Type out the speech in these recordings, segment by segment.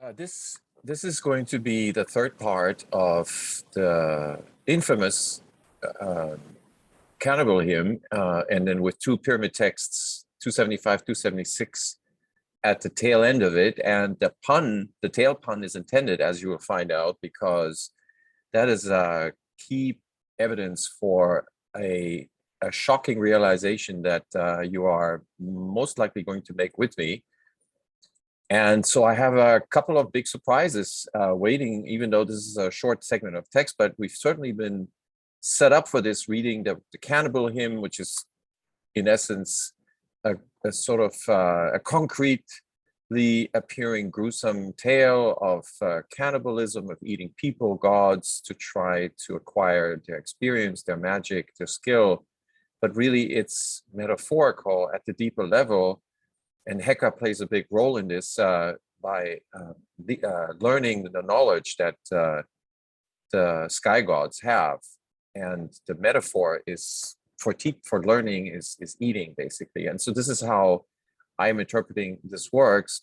This is going to be the third part of the infamous Cannibal Hymn, and then with two pyramid texts, 275, 276, at the tail end of it. And the tail pun is intended, as you will find out, because that is key evidence for a shocking realization that you are most likely going to make with me. And so I have a couple of big surprises waiting, even though this is a short segment of text, but we've certainly been set up for this reading the Cannibal Hymn, which is in essence a sort of a concretely appearing gruesome tale of cannibalism, of eating people, gods, to try to acquire their experience, their magic, their skill. But really it's metaphorical at the deeper level. And Heka plays a big role in this by learning the knowledge that the sky gods have. And the metaphor is for learning is eating, basically. And so this is how I'm interpreting this works.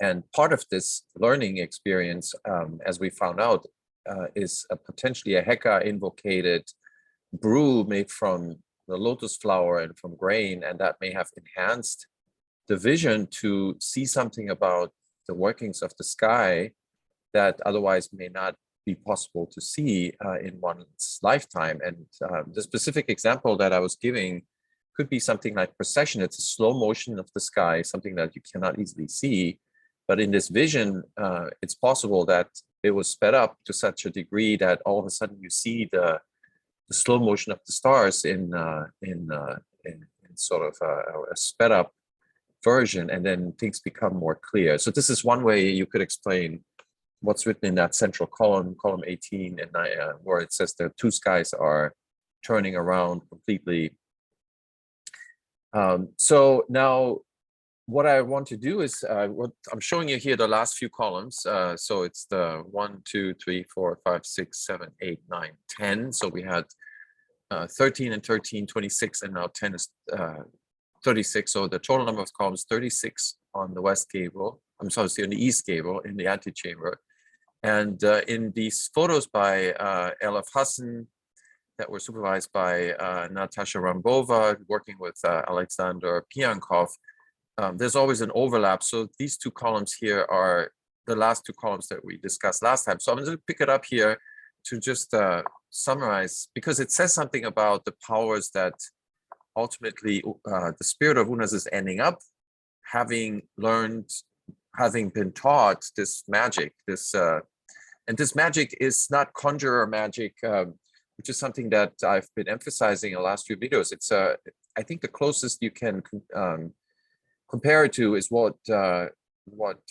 And part of this learning experience, as we found out, is potentially a Heka invocated brew made from the lotus flower and from grain, and that may have enhanced the vision to see something about the workings of the sky that otherwise may not be possible to see in one's lifetime. And the specific example that I was giving could be something like procession. It's a slow motion of the sky, something that you cannot easily see. But in this vision, it's possible that it was sped up to such a degree that all of a sudden you see the slow motion of the stars in sort of a sped up version, and then things become more clear. So this is one way you could explain what's written in that central column 18, and where it says the two skies are turning around completely. So now what I want to do is what I'm showing you here, the last few columns. So it's the 1, 2, 3, 4, 5, 6, 7, 8, 9, 10. So we had 13 and 13, 26, and now 10 is 36. So the total number of columns, 36 on the west gable. I'm sorry, on the east gable in the antechamber. And in these photos by L.F. Husson that were supervised by Natasha Rambova, working with Alexandre Piankoff, there's always an overlap. So these two columns here are the last two columns that we discussed last time. So I'm going to pick it up here to just summarize, because it says something about the powers that ultimately the spirit of Unas is ending up having learned, having been taught this magic, and this magic is not conjurer magic, which is something that I've been emphasizing in the last few videos. It's I think the closest you can compare it to is what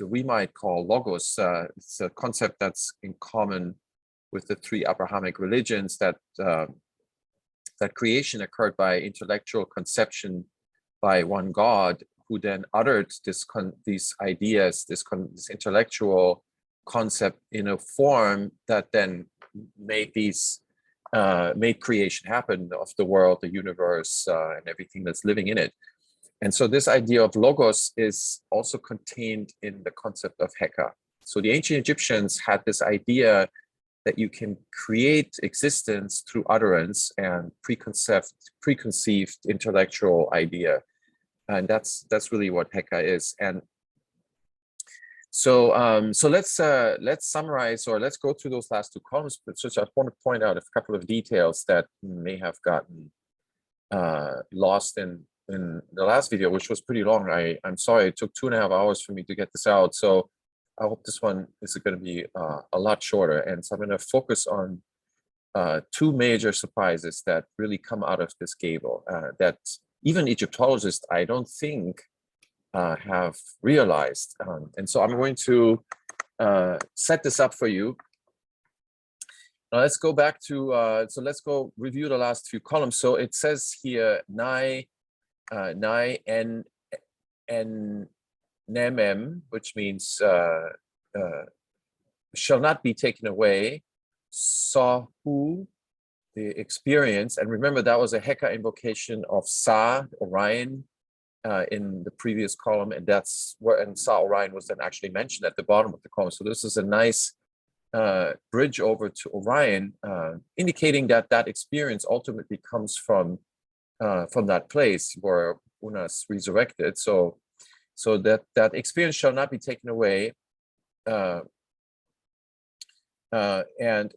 we might call logos. It's a concept that's in common with the three Abrahamic religions, that that creation occurred by intellectual conception by one God, who then uttered these ideas, this intellectual concept in a form that then made made creation happen, of the world, the universe, and everything that's living in it. And so this idea of logos is also contained in the concept of Heka. So the ancient Egyptians had this idea that you can create existence through utterance and preconceived intellectual idea. And that's really what Heka is. And so so let's summarize, or let's go through those last two columns. But so I want to point out a couple of details that may have gotten lost in the last video, which was pretty long. I'm sorry, it took 2.5 hours for me to get this out. So I hope this one is going to be a lot shorter. And so I'm going to focus on two major surprises that really come out of this gable that even Egyptologists, I don't think, have realized. And so I'm going to set this up for you. Now let's go back to, so let's go review the last few columns. So it says here, Nai en Nemem, which means shall not be taken away. Sahu, the experience. And remember, that was a Heka invocation of Sa, Orion, in the previous column, and that's where, and Sa Orion was then actually mentioned at the bottom of the column. So this is a nice bridge over to Orion, indicating that that experience ultimately comes from that place where Unas resurrected. So that experience shall not be taken away. And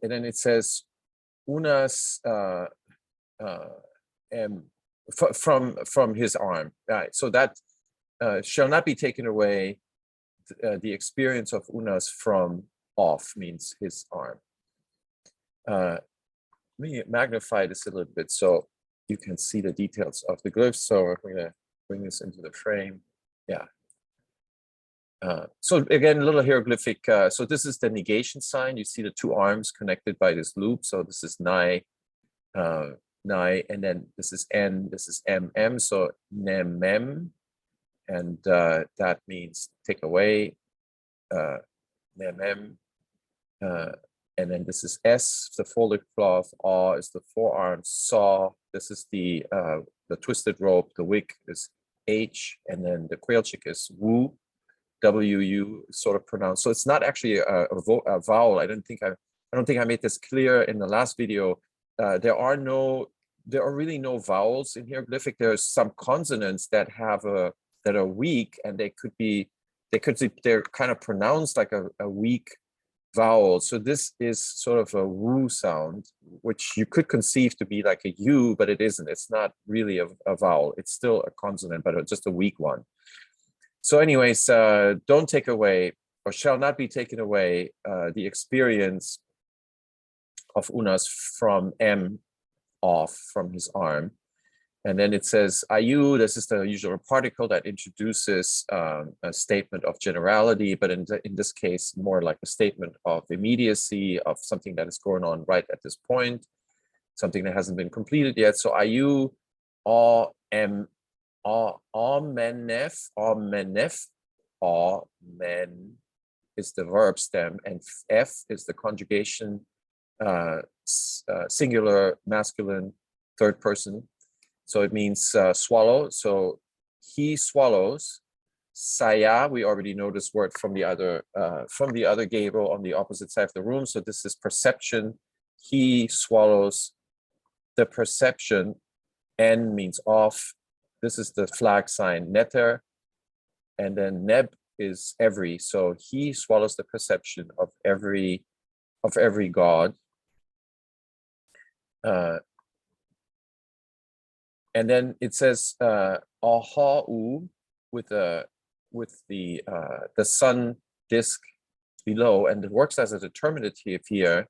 then it says Unas from his arm. So that shall not be taken away. The experience of Unas from off means his arm. Let me magnify this a little bit so you can see the details of the glyphs. So we're going to bring this into the frame. Yeah. So again, a little hieroglyphic. So this is the negation sign. You see the two arms connected by this loop. So this is Nai, Nai, and then this is N, this is MM. So Nemem, and that means take away. Nemem, and then this is S, the folded cloth. A is the forearm. Saw, this is the twisted rope. The wick is H, and then the quail chick is Wu. WU sort of pronounced. So it's not actually a vowel. I don't think I made this clear in the last video. There are really no vowels in hieroglyphic. There's some consonants that are weak, and they're kind of pronounced like a weak vowel. So this is sort of a wu sound, which you could conceive to be like a U, but it isn't. It's not really a vowel. It's still a consonant, but just a weak one. So anyways, don't take away, or shall not be taken away, the experience of Unas from M off, from his arm. And then it says Ayu, this is the usual particle that introduces a statement of generality, but in this case, more like a statement of immediacy, of something that is going on right at this point, something that hasn't been completed yet. So Ayu, or M, Amenef, Amen is the verb stem, and F is the conjugation, singular, masculine, third person. So it means swallow. So he swallows. Saya, we already know this word from the other gable on the opposite side of the room. So this is perception. He swallows the perception. N means off. This is the flag sign, neter, and then neb is every. So he swallows the perception of every god. And then it says aha'u with the sun disk below, and it works as a determinative here.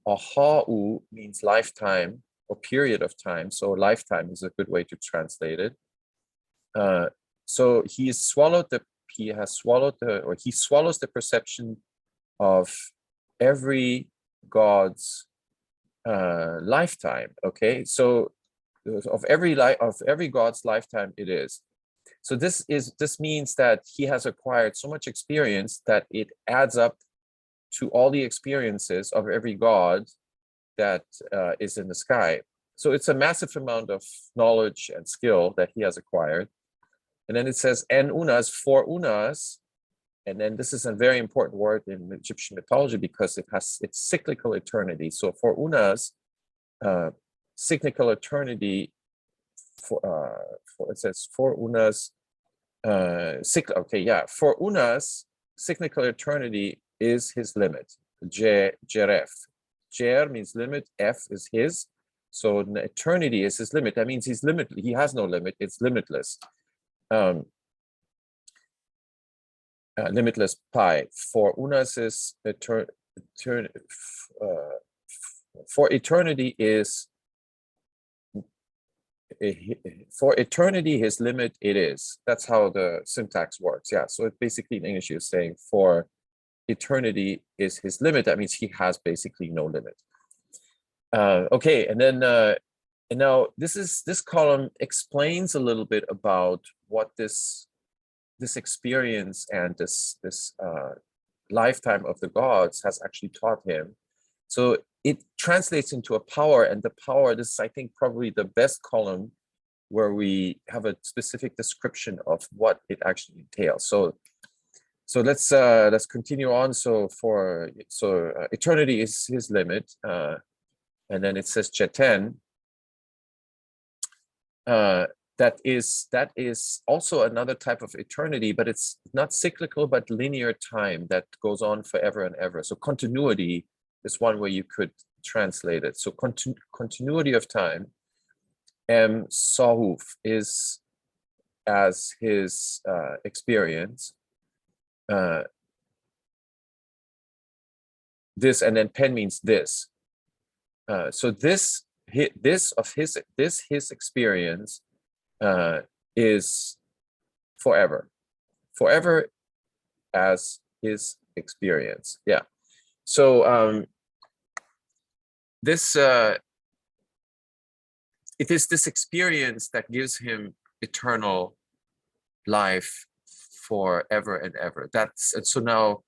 Aha'u means lifetime or period of time. So lifetime is a good way to translate it. So he swallows the perception of every god's lifetime. Okay, so of every god's lifetime it is. So this means that he has acquired so much experience that it adds up to all the experiences of every god that is in the sky. So it's a massive amount of knowledge and skill that he has acquired. And then it says, en unas, for unas, and then this is a very important word in Egyptian mythology because it's cyclical eternity. So for unas, cyclical eternity, it says for unas, for unas, cyclical eternity is his limit. Jeref. Jer means limit, F is his. So eternity is his limit. That means he's limitless. He has no limit. It's limitless. Limitless pi. For unas is for eternity is his limit it is. That's how the syntax works. Yeah. So it basically in English you're saying for eternity is his limit. That means he has basically no limit. Okay, and then and now this column explains a little bit about what this experience and this lifetime of the gods has actually taught him. So it translates into a power, and the power, this is I think probably the best column where we have a specific description of what it actually entails. So let's continue on. So eternity is his limit, and then it says Jeten. That is also another type of eternity, but it's not cyclical, but linear time that goes on forever and ever. So continuity is one way you could translate it. So continuity of time. Sahuf is as his experience. This, and then pen means this. So his experience is forever as his experience. Yeah. So it is this experience that gives him eternal life forever and ever. And so now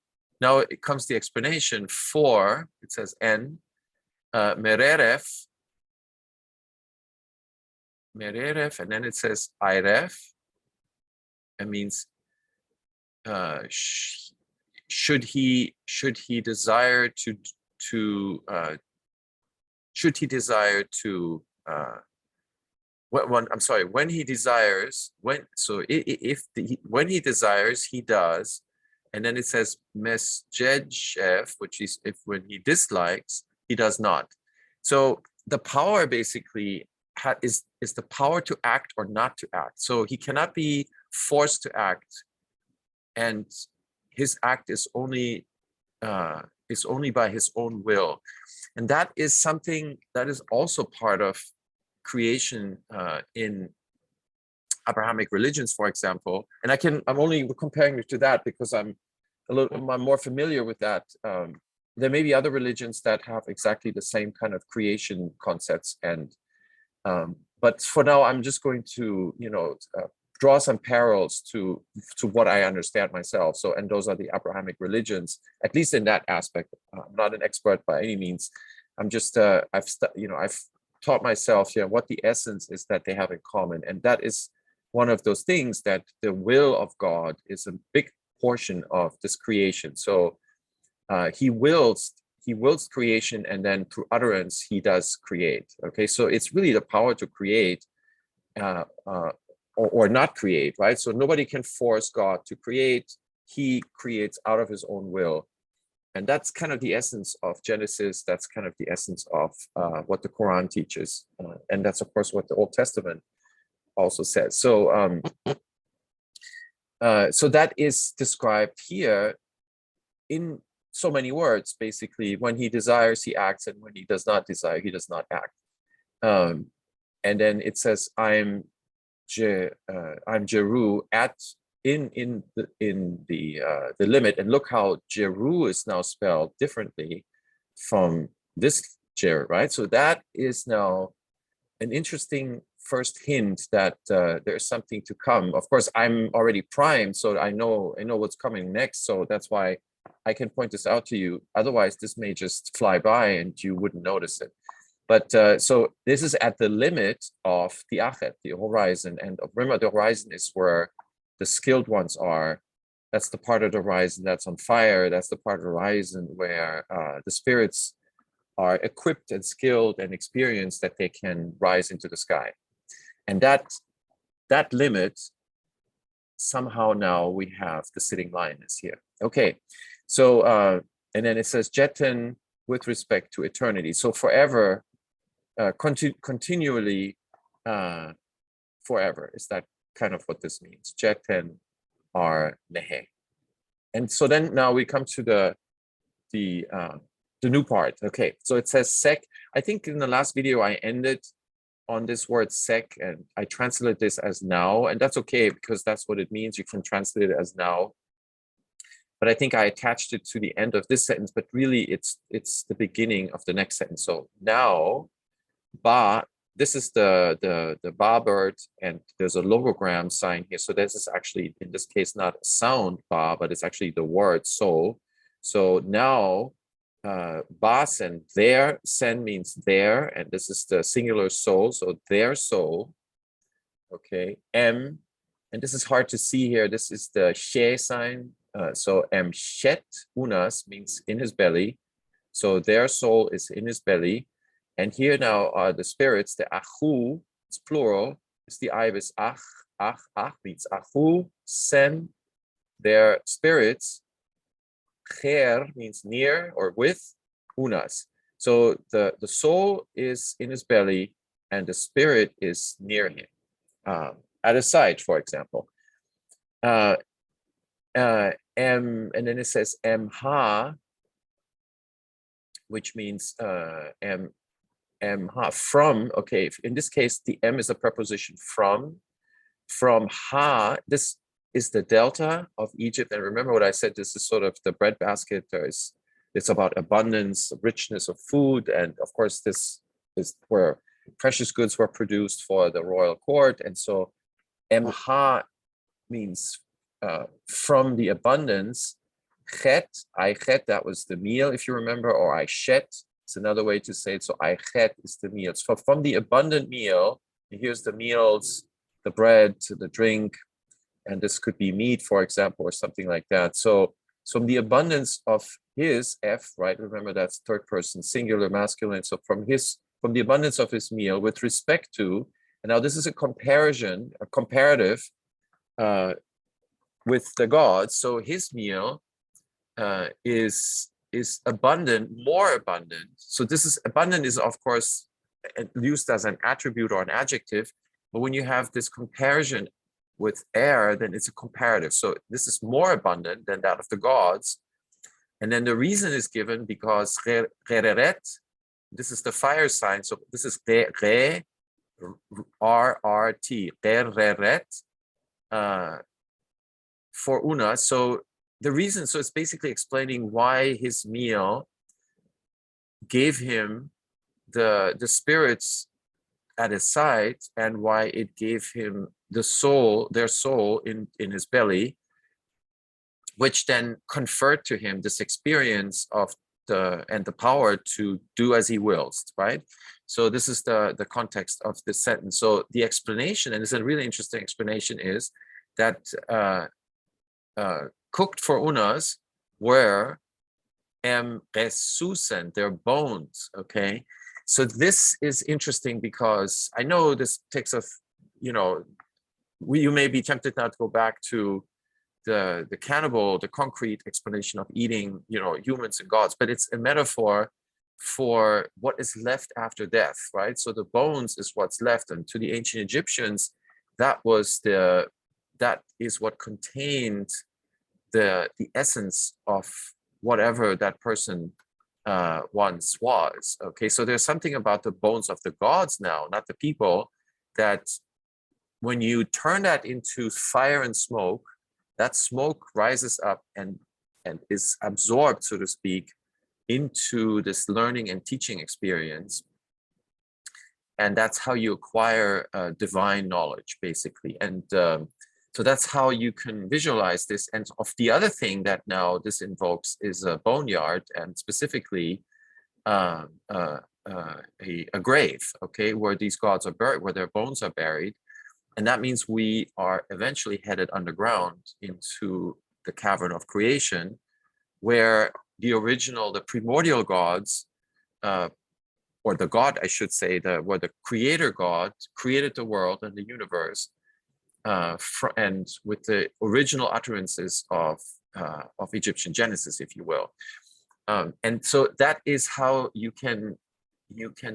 it comes the explanation for, it says en mereref, and then it says iref. It means should he desire to when he desires, when he desires, he does. And then it says mesjejef, which is when he dislikes, he does not. So the power basically is the power to act or not to act. So he cannot be forced to act, and his act is only by his own will. And that is something that is also part of creation in Abrahamic religions, for example. And I'm only comparing it to that because I'm more familiar with that. There may be other religions that have exactly the same kind of creation concepts, and but for now I'm just going to draw some parallels to what I understand myself. So, and those are the Abrahamic religions, at least in that aspect. I'm not an expert by any means. I'm just I've taught myself what the essence is that they have in common, and that is one of those things, that the will of God is a big portion of this creation. So he wills creation, and then through utterance he does create. Okay, so it's really the power to create or not create, right? So nobody can force God to create. He creates out of his own will. And that's kind of the essence of Genesis. That's kind of the essence of what the Quran teaches. And that's, of course, what the Old Testament also says. So, so that is described here in so many words, basically. When he desires, he acts, and when he does not desire, he does not act. And then it says, I'm Jeru in the limit. And look how Jeru is now spelled differently from this Jer, right? So that is now an interesting first hint that there's something to come. Of course, I'm already primed, so I know what's coming next. So that's why I can point this out to you. Otherwise, this may just fly by and you wouldn't notice it. But so this is at the limit of the Achet, the horizon. And remember, the horizon is where the skilled ones are. That's the part of the horizon that's on fire. That's the part of the horizon where the spirits are equipped and skilled and experienced that they can rise into the sky. And that limit, somehow now we have the sitting lioness here. Okay, so and then it says Jeten with respect to eternity. So forever, continually, forever. Is that kind of what this means? Jeten are nehe. And so then now we come to the new part. Okay, so it says sek. I think in the last video I ended on this word sek, and I translate this as now, and that's okay because that's what it means. You can translate it as now. But I think I attached it to the end of this sentence, but really it's the beginning of the next sentence. So now, ba, this is the ba bird, and there's a logogram sign here. So this is actually, in this case, not a sound ba, but it's actually the word so. So now, ba sen, their, sen means their, and this is the singular soul, so their soul. okay, M, and this is hard to see here. This is the she sign. So M shet unas means in his belly. So their soul is in his belly. And here now are the spirits, the achu, it's plural, it's the ibis ach, ach means achu, sen, their spirits, cher means near or with, unas. So the soul is in his belly and the spirit is near him, at his side, for example. And then it says ha, which means ha, from, okay, in this case, the M is a preposition from ha, this is the delta of Egypt. And remember what I said, this is sort of the breadbasket. It's about abundance, richness of food. And of course, this is where precious goods were produced for the royal court. And so ha means from the abundance. Chet, I chet, that was the meal, if you remember, or I shet, it's another way to say it. So I chet is the meal. So from the abundant meal, here's the meals, the bread, the drink, and this could be meat, for example, or something like that. So from the abundance of his, F, right? Remember that's third person, singular, masculine. So from the abundance of his meal with respect to, and now this is a comparison, a comparative with the gods. So his meal is abundant, more abundant. So this is abundant is of course used as an attribute or an adjective, but when you have this comparison with air, then it's a comparative. So this is more abundant than that of the gods. And then the reason is given because reret, this is the fire sign. So this is re, RRT, reret, for una. So the reason, so it's basically explaining why his meal gave him the spirits at his side and why it gave him the soul, their soul in his belly, which then conferred to him this experience of the power to do as he wills, right? So this is the context of this sentence. So the explanation, and it's a really interesting explanation, is that cooked for unas were resusen, their bones, okay? So this is interesting because I know this takes us, you may be tempted now to go back to the cannibal, the concrete explanation of eating, humans and gods, but it's a metaphor for what is left after death, right? So the bones is what's left, and to the ancient Egyptians, that is what contained the essence of whatever that person once was. Okay, so there's something about the bones of the gods now, not the people, that when you turn that into fire and smoke, that smoke rises up and is absorbed, so to speak, into this learning and teaching experience. And that's how you acquire divine knowledge, basically. And so that's how you can visualize this. And of the other thing that now this invokes is a boneyard, and specifically a grave, okay, where these gods are buried, where their bones are buried. And that means we are eventually headed underground into the cavern of creation, where the primordial gods, or the god, I should say, where the creator God created the world and the universe, and with the original utterances of Egyptian Genesis, if you will. And so that is how you can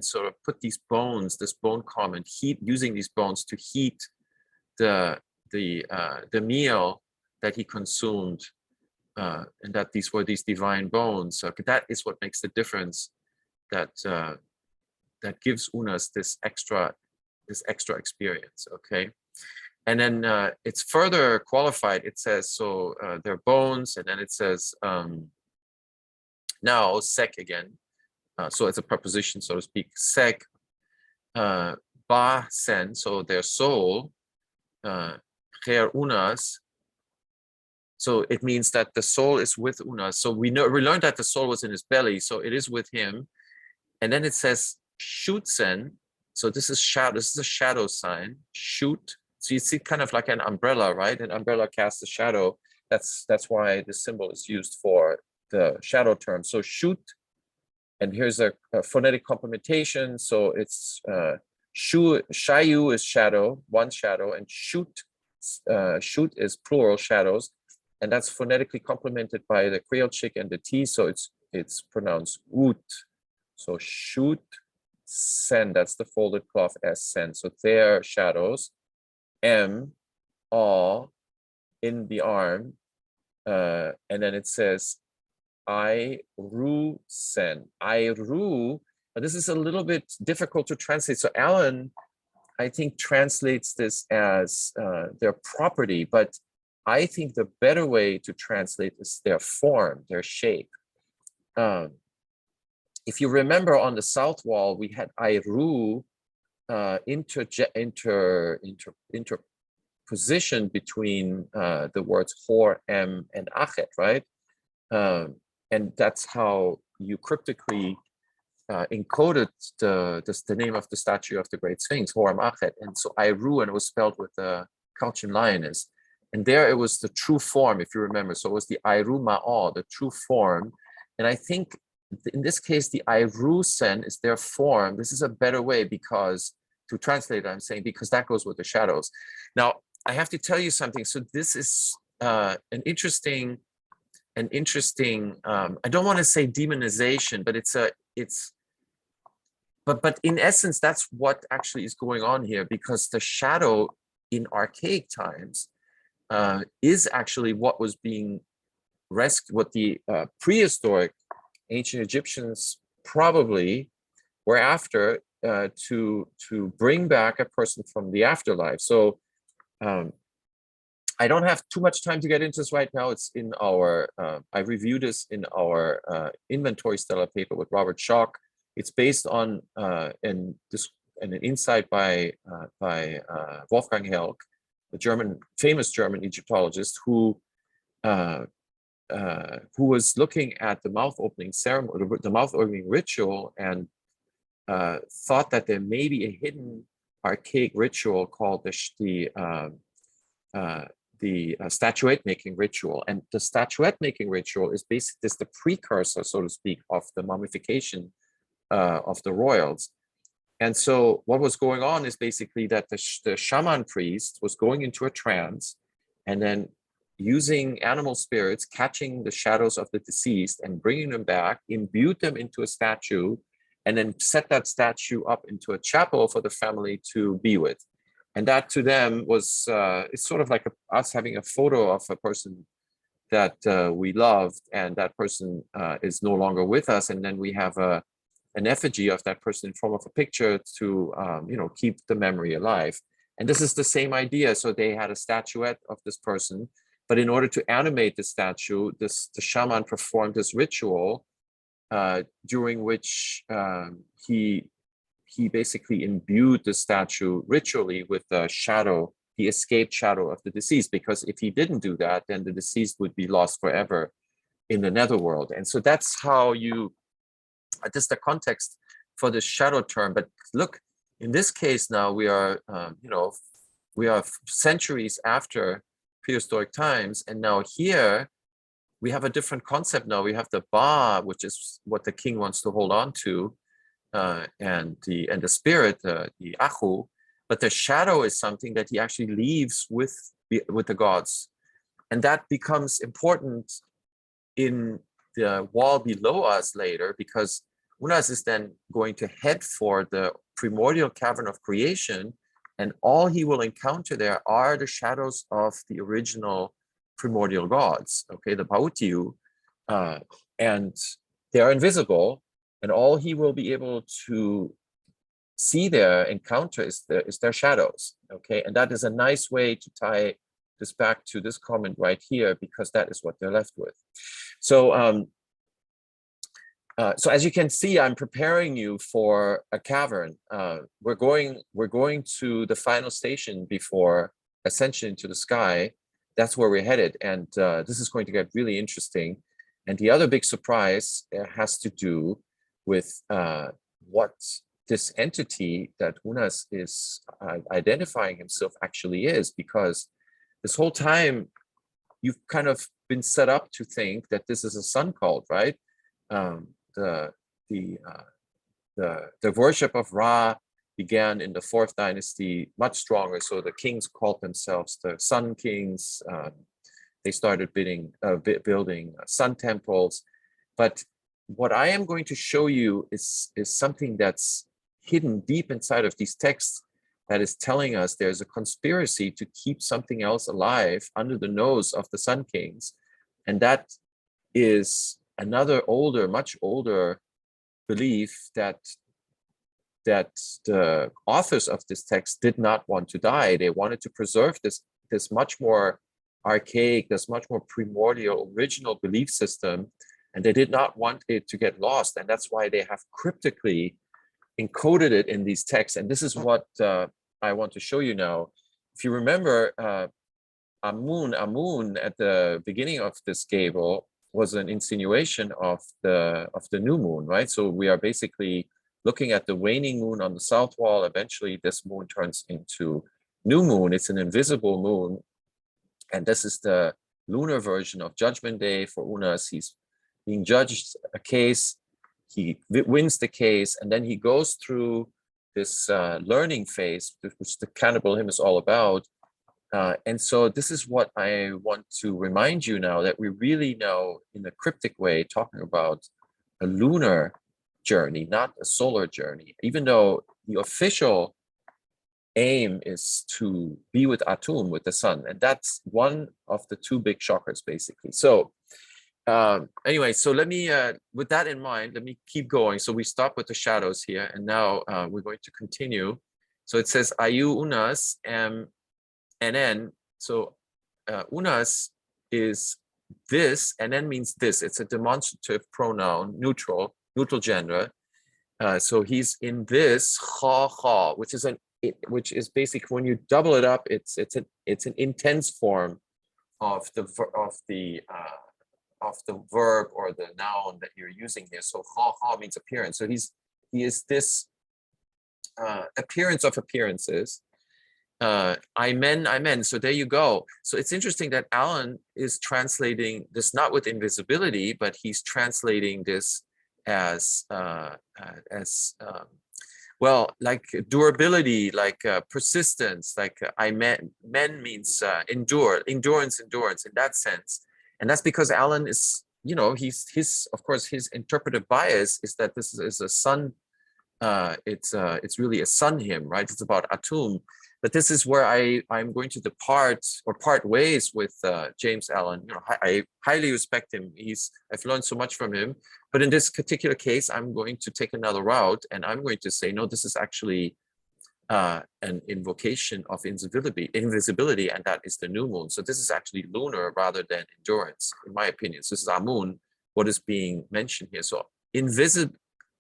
sort of put these bones, this bone comment, using these bones to heat the meal that he consumed, and that these were these divine bones. So that is what makes the difference, that gives unas this extra experience. Okay. And then it's further qualified. It says, so their bones, and then it says, now sek again. So it's a preposition, so to speak. Sek, ba sen, so their soul, cher unas. So it means that the soul is with unas. So we learned that the soul was in his belly, so it is with him. And then it says shutsen. So this is shadow. This is a shadow sign. Shoot. So you see kind of like an umbrella, right? An umbrella casts a shadow. That's why the symbol is used for the shadow term. So shoot, and here's a phonetic complementation. So it's shayu is shadow, one shadow, and shoot is plural shadows, and that's phonetically complemented by the Creole chick and the T. So it's pronounced oot. So shoot, sen, that's the folded cloth as sen. So their shadows. M, all, in the arm, and then it says I ru sen. I ru. This is a little bit difficult to translate. So Alan, I think, translates this as their property, but I think the better way to translate is their form, their shape. If you remember, on the south wall, we had I ru interposition between the words hor, em, and achet, right? And that's how you cryptically encoded the name of the statue of the Great Sphinx, Hor, em, achet. And so Iru, and it was spelled with a Caucasian lioness. And there it was the true form, if you remember. So it was the Iru Ma'al, the true form. And I think in this case, the Iru Sen is their form. This is a better way because, to translate it, I'm saying, because that goes with the shadows. Now, I have to tell you something. So this is an interesting, I don't want to say demonization, but but in essence, that's what actually is going on here, because the shadow in archaic times is actually what was being rescued, what the prehistoric ancient Egyptians probably were after, to bring back a person from the afterlife. So I don't have too much time to get into this right now. It's in our, I reviewed this in our inventory stellar paper with Robert Schock. It's based on an insight by Wolfgang Helck, the famous German Egyptologist, who was looking at the mouth opening ceremony, the mouth opening ritual, and thought that there may be a hidden archaic ritual called the statuette making ritual. And the statuette making ritual is basically the precursor, so to speak, of the mummification of the royals. And so what was going on is basically that the shaman priest was going into a trance, and then using animal spirits, catching the shadows of the deceased and bringing them back, imbued them into a statue, and then set that statue up into a chapel for the family to be with. And that to them was, it's sort of like us having a photo of a person that we loved, and that person is no longer with us. And then we have an effigy of that person in form of a picture to, keep the memory alive. And this is the same idea. So they had a statuette of this person, but in order to animate the statue, the shaman performed this ritual during which he basically imbued the statue ritually with the shadow, the escaped shadow of the deceased, because if he didn't do that, then the deceased would be lost forever in the netherworld. And so that's how this is the context for the shadow term. But look, in this case now, we are, we are centuries after prehistoric times, and now here we have a different concept. Now we have the Ba, which is what the king wants to hold on to, and the spirit, the Ahu, but the shadow is something that he actually leaves with the gods, and that becomes important in the wall below us later, because Unas is then going to head for the primordial cavern of creation, and all he will encounter there are the shadows of the original primordial gods, okay, the Bautiu, and they are invisible, and all he will be able to see there, encounter, is their shadows, okay? And that is a nice way to tie this back to this comment right here, because that is what they're left with. So, so as you can see, I'm preparing you for a cavern. We're going to the final station before ascension into the sky. That's where we're headed, and this is going to get really interesting. And the other big surprise has to do with what this entity that Unas is identifying himself actually is, because this whole time you've kind of been set up to think that this is a sun cult, right? The worship of Ra began in the 4th dynasty, much stronger. So the kings called themselves the Sun Kings. They started building sun temples. But what I am going to show you is something that's hidden deep inside of these texts, that is telling us there's a conspiracy to keep something else alive under the nose of the Sun Kings. And that is another much older belief that the authors of this text did not want to die. They wanted to preserve this much more archaic, this much more primordial, original belief system, and they did not want it to get lost. And that's why they have cryptically encoded it in these texts. And this is what I want to show you now. If you remember, Amun at the beginning of this gable was an insinuation of the new moon, right? So we are basically looking at the waning moon on the south wall. Eventually this moon turns into new moon. It's an invisible moon. And this is the lunar version of Judgment Day for Unas. He's being judged a case. He wins the case, and then he goes through this learning phase, which the Cannibal Hymn is all about. And so this is what I want to remind you now, that we really know in a cryptic way, talking about a lunar journey, not a solar journey, even though the official aim is to be with Atum, with the sun. And that's one of the two big shockers, basically. So anyway, so let me, with that in mind, let me keep going. So we stop with the shadows here, and now we're going to continue. So it says, Ayu Unas, NN. So Unas is this, and then means this. It's a demonstrative pronoun, neutral gender. So he's in this ha, which is basically, when you double it up, it's an intense form of the verb or the noun that you're using here. So ha means appearance. So he is this appearance of appearances. Amen. So there you go. So it's interesting that Alan is translating this not with invisibility, but he's translating this as well, like durability, like persistence, like men means endurance in that sense. And that's because Alan is, of course, his interpretive bias is that this is a sun. It's really a sun hymn, right? It's about Atum. But this is where I'm going to part ways with James Allen. I highly respect him. I've learned so much from him. But in this particular case, I'm going to take another route, and I'm going to say, no, this is actually an invocation of invisibility, and that is the new moon. So this is actually lunar rather than endurance, in my opinion. So this is Amun, what is being mentioned here. So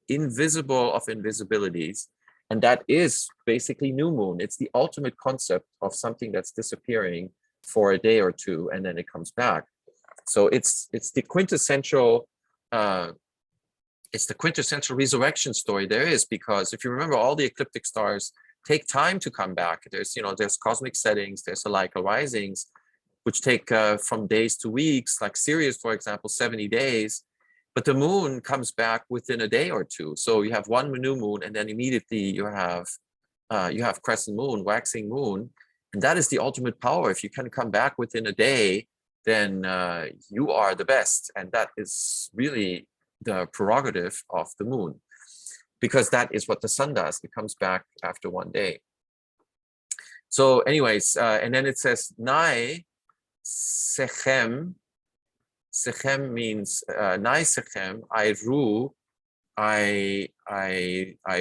invisible of invisibilities. And that is basically new moon. It's the ultimate concept of something that's disappearing for a day or two, and then it comes back. So it's the quintessential resurrection story there is, because if you remember, all the ecliptic stars take time to come back. There's cosmic settings, there's heliacal risings, which take from days to weeks, like Sirius, for example, 70 days. But the moon comes back within a day or two. So you have one new moon, and then immediately you have crescent moon, waxing moon, and that is the ultimate power. If you can come back within a day, then you are the best, and that is really the prerogative of the moon, because that is what the sun does. It comes back after one day. So, anyways, and then it says Nai Sechem. Sechem means Nai Sechem. I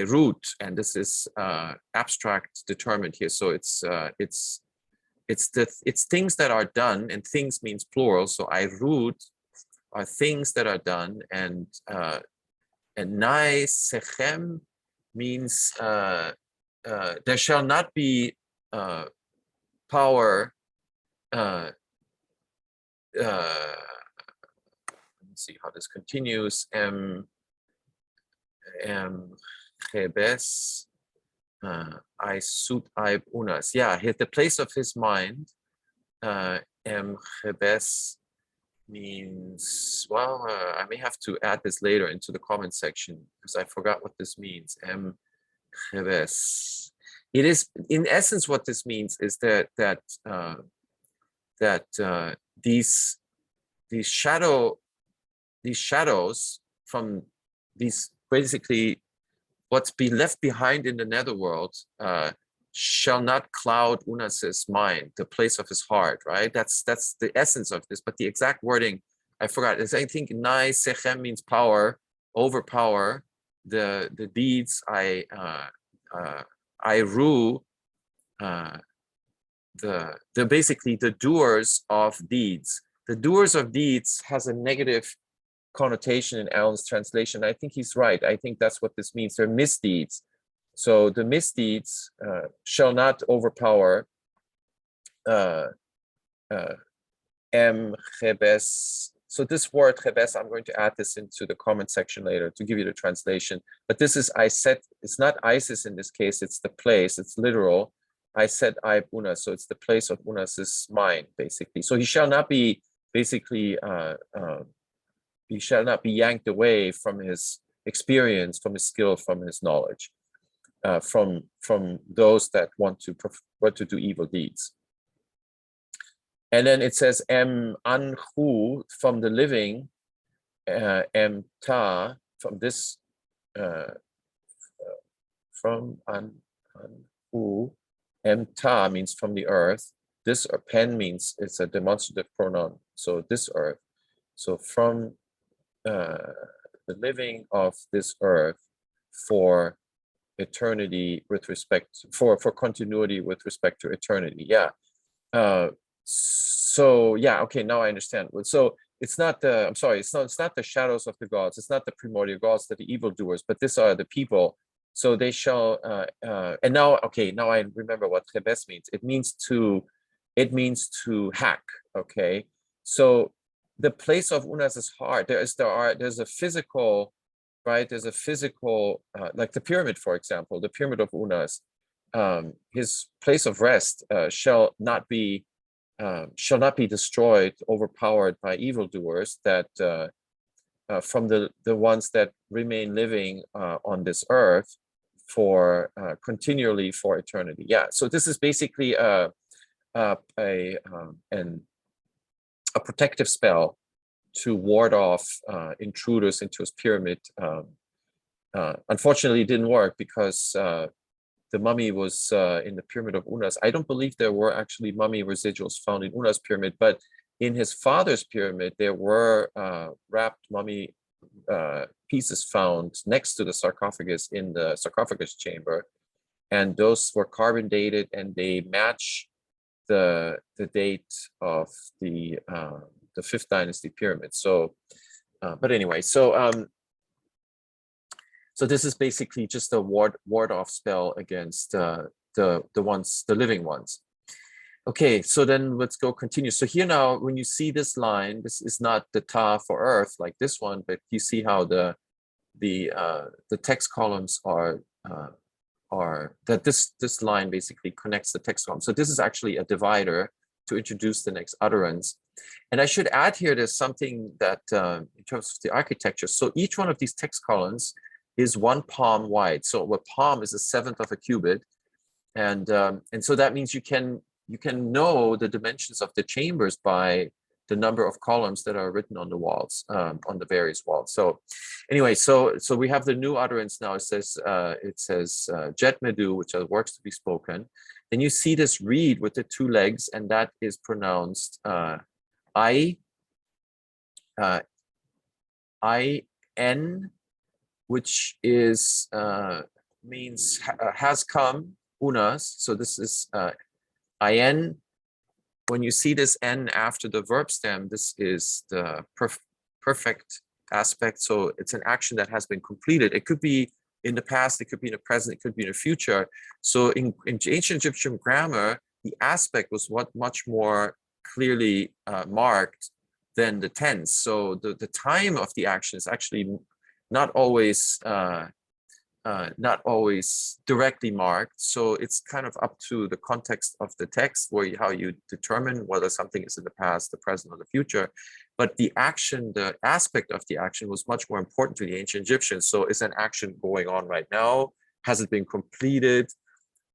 root, and this is abstract determined here. So it's things that are done, and things means plural. So I root are things that are done, and Nai Sechem means there shall not be power. Let's see how this continues. Chebes I suit I unas. Yeah, the place of his mind. Em Chebes means, well, I may have to add this later into the comment section because I forgot what this means. Em Chebes. It is, in essence, what this means is that these shadows from these, basically what's been left behind in the netherworld shall not cloud Unas's mind, the place of his heart, right? That's the essence of this, but the exact wording I forgot. I think Nai Sechem means power, overpower the deeds I rue, the basically the doers of deeds. The doers of deeds has a negative connotation in Alan's translation. I think he's right. I think that's what this means. They're misdeeds. So the misdeeds shall not overpower em chebes. So this word chebes, I'm going to add this into the comment section later to give you the translation. But this is I said, it's not Isis in this case, it's the place, it's literal. I said I Unas, so it's the place of Unas's mind, basically. So he shall not be basically he shall not be yanked away from his experience, from his skill, from his knowledge, from those that want to do evil deeds. And then it says em anhu, from the living, em ta, from this, from anhu, em ta means from the earth. This pen means it's a demonstrative pronoun, so this earth. So from the living of this earth for eternity with respect, for continuity with respect to eternity. Yeah. So yeah, okay, now I understand. So it's not the, I'm sorry, it's not the shadows of the gods, it's not the primordial gods, that the evildoers, but these are the people. So they shall and now, okay, now I remember what chebes means. It means to hack. Okay, so the place of Unas's heart, there's a physical, right? There's a physical, like the pyramid, for example, the pyramid of Unas. His place of rest shall not be destroyed, overpowered by evildoers, that from the ones that remain living on this earth for continually for eternity. Yeah. So this is basically a protective spell to ward off intruders into his pyramid. Unfortunately, it didn't work because the mummy was in the pyramid of Unas. I don't believe there were actually mummy residuals found in Unas' pyramid, but in his father's pyramid, there were wrapped mummy pieces found next to the sarcophagus in the sarcophagus chamber. And those were carbon dated, and they match the date of the 5th dynasty pyramid. So, but anyway, so this is basically just a ward off spell against the living ones. Okay, so then let's go continue. So here now, when you see this line, this is not the ta for earth like this one, but you see how the text columns are that this line basically connects the text columns. So this is actually a divider to introduce the next utterance. And I should add here, there's something that in terms of the architecture. So each one of these text columns is 1 palm wide. So a palm is a 1/7 of a cubit, and so that means you can know the dimensions of the chambers by the number of columns that are written on the walls, on the various walls. So anyway, so we have the new utterance now. It says jet medu, which are works to be spoken. Then you see this reed with the 2 legs, and that is pronounced I-N, which is means has come, Unas. So this is I-N. When you see this N after the verb stem, this is the perfect aspect. So it's an action that has been completed. It could be in the past, it could be in the present, it could be in the future. So in ancient Egyptian grammar, the aspect was much more clearly marked than the tense. So the time of the action is actually not always not always directly marked. So it's kind of up to the context of the text, how you determine whether something is in the past, the present, or the future. But the action, the aspect of the action was much more important to the ancient Egyptians. So is an action going on right now? Has it been completed?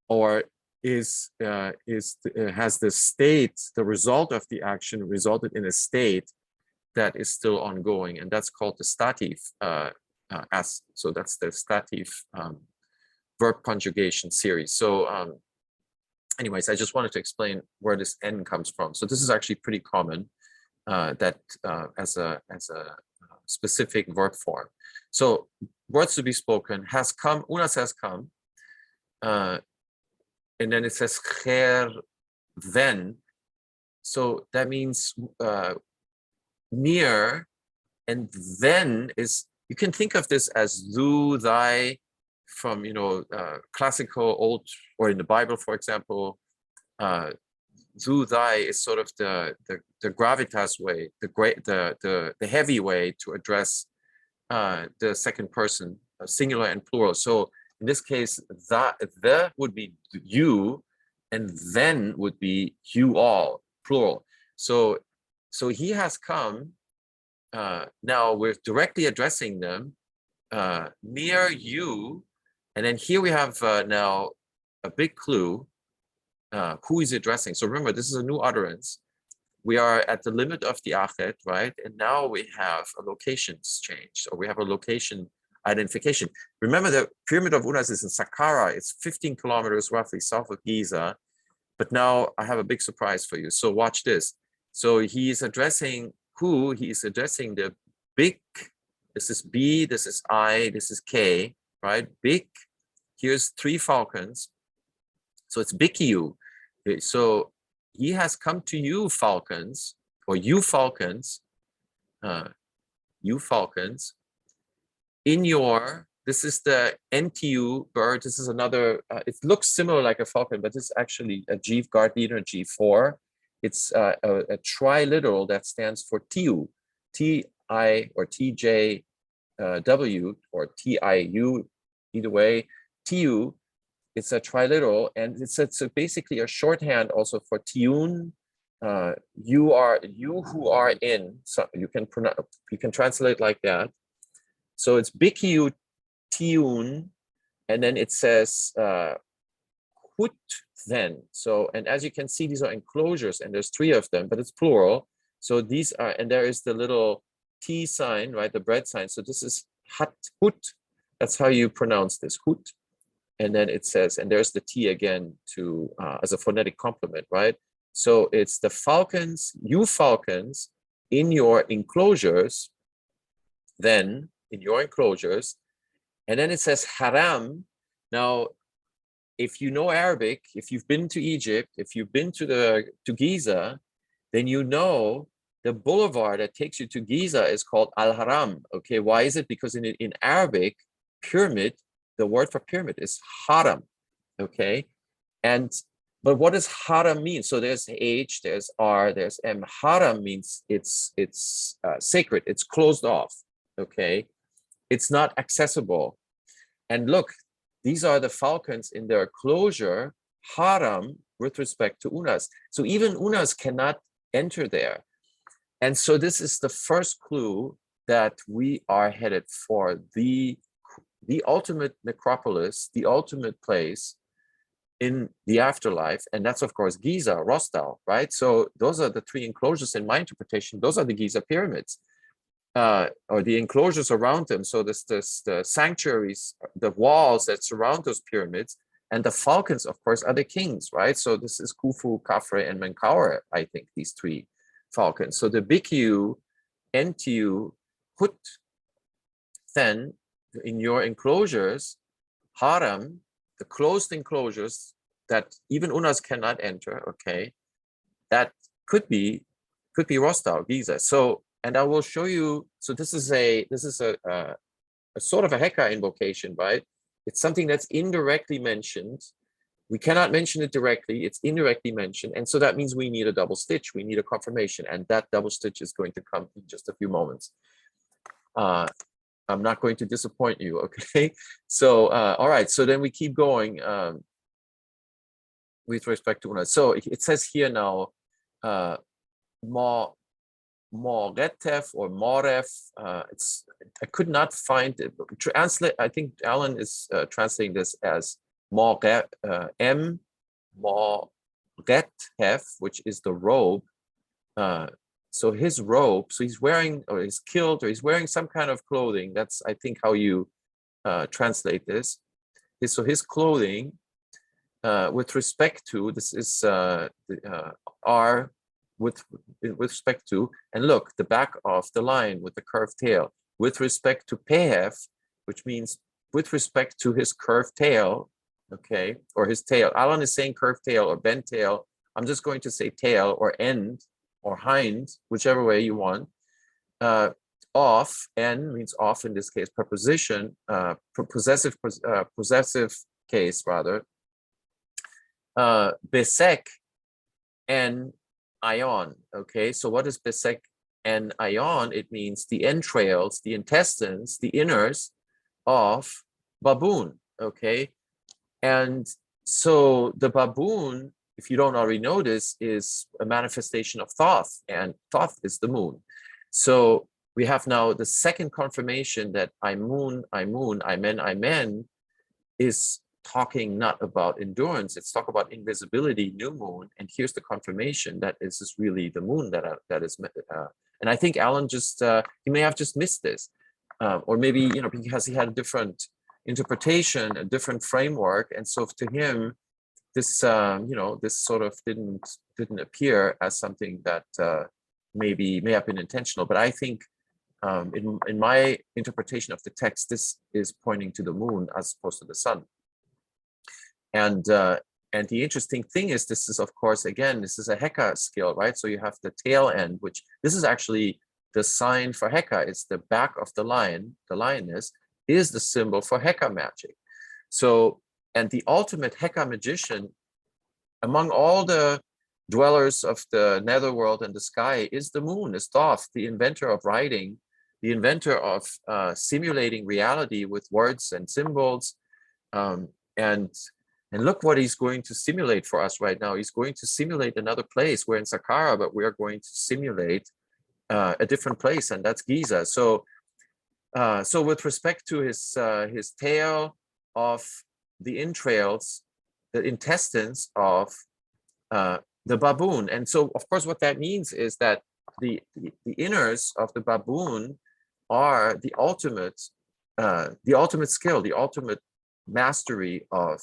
Or has the state, the result of the action resulted in a state that is still ongoing? And that's called the stative. So that's the stative verb conjugation series. So anyways, I just wanted to explain where this N comes from. So this is actually pretty common that as a specific verb form. So words to be spoken has come, unas has come, and then it says ger then. So that means near, and then is, you can think of this as du, thy, from classical old, or in the Bible, for example. Du, thy is sort of the gravitas way, the heavy way to address the second person, singular and plural. So in this case, the would be you, and then would be you all, plural. So he has come. Now we're directly addressing them, near you, and then here we have now a big clue. Who is addressing? So remember, this is a new utterance. We are at the limit of the achet, right? And now we have a locations change, or we have a location identification. Remember, the pyramid of Unas is in Saqqara. It's 15 kilometers roughly south of Giza. But now I have a big surprise for you. So watch this. So he is addressing who? He is addressing the big. This is B, this is I, this is K, right? Big. Here's 3 falcons. So it's big you. So he has come to you, falcons, or you falcons, in your, this is the NTU bird. This is another, it looks similar like a falcon, but this is actually a G, guard leader, G4. It's a triliteral that stands for TU, TI or TJW or TIU, either way, TU. It's a triliteral, and it's basically a shorthand also for tiun. You who are in. So you can translate like that. So it's bikiu tiun, and then it says hut then. So, and as you can see, these are enclosures, and there's 3 of them, but it's plural. So these are, and there is the little T sign, right? The bread sign. So this is hut. That's how you pronounce this, hut. And then it says, and there's the T again to as a phonetic complement, right? So it's the falcons, you falcons, in your enclosures, then in your enclosures. And then it says haram. Now, if you know Arabic, if you've been to Egypt, if you've been to Giza, then you know the boulevard that takes you to Giza is called Al-Haram. Okay, why is it? Because in Arabic, pyramid, the word for pyramid is haram, okay? But what does haram mean? So there's H, there's R, there's M. Haram means it's sacred, it's closed off, okay? It's not accessible. And look, these are the falcons in their closure, haram, with respect to Unas. So even Unas cannot enter there. And so this is the first clue that we are headed for the ultimate necropolis, the ultimate place in the afterlife. And that's, of course, Giza, Rostal, right? So those are the 3 enclosures in my interpretation. Those are the Giza pyramids, or the enclosures around them. So this the sanctuaries, the walls that surround those pyramids, and the falcons, of course, are the kings, right? So this is Khufu, Khafre, and Menkaure, I think, these 3 falcons. So the Bikiu, Entiu, Hut, then, in your enclosures, haram, the closed enclosures that even Unas cannot enter, okay, that could be Rostal, Giza. So, and I will show you, so this is a sort of a Heka invocation, right? It's something that's indirectly mentioned. We cannot mention it directly, it's indirectly mentioned, and so that means we need a double stitch, we need a confirmation, and that double stitch is going to come in just a few moments. I'm not going to disappoint you, okay? So, all right, so then we keep going with respect to una. So it says here now, Moretef or Moref. I could not find it. Translate. I think Alan is translating this as Moretef, which is the robe. So his robe. So he's wearing, or he's killed, or he's wearing some kind of clothing. That's, I think, how you translate this. So his clothing, with respect to, this is R. With respect to, and look, the back of the line with the curved tail, with respect to Pehef, which means with respect to his curved tail, okay, or his tail. Alan is saying curved tail or bent tail. I'm just going to say tail or end or hind, whichever way you want. Off, N means off in this case, preposition, possessive case rather. Besek, N, ion. Okay, so what is besek and ion? It means the entrails, the intestines, the inners of baboon. Okay, and so the baboon, if you don't already know this, is a manifestation of Thoth, and Thoth is the moon. So we have now the second confirmation that Imun, Imen is talking not about endurance, it's talk about invisibility, new moon, and here's the confirmation that this is really the moon that is, and I think Alan just he may have just missed this, or maybe because he had a different interpretation, a different framework, and so to him, this this sort of didn't appear as something that may have been intentional, but I think in my interpretation of the text, this is pointing to the moon as opposed to the sun. And the interesting thing is, this is, of course, again, this is a Heka skill, right? So you have the tail end, which this is actually the sign for Heka. It's the back of the lion, the lioness, is the symbol for Heka magic. So, and the ultimate Heka magician among all the dwellers of the netherworld and the sky is the moon, is Thoth, the inventor of writing, the inventor of simulating reality with words and symbols, and look what he's going to simulate for us right now. He's going to simulate another place. We're in Saqqara, but we are going to simulate a different place, and that's Giza. So, so with respect to his tail of the entrails, the intestines of the baboon, and so of course what that means is that the inners of the baboon are the ultimate skill, the ultimate mastery of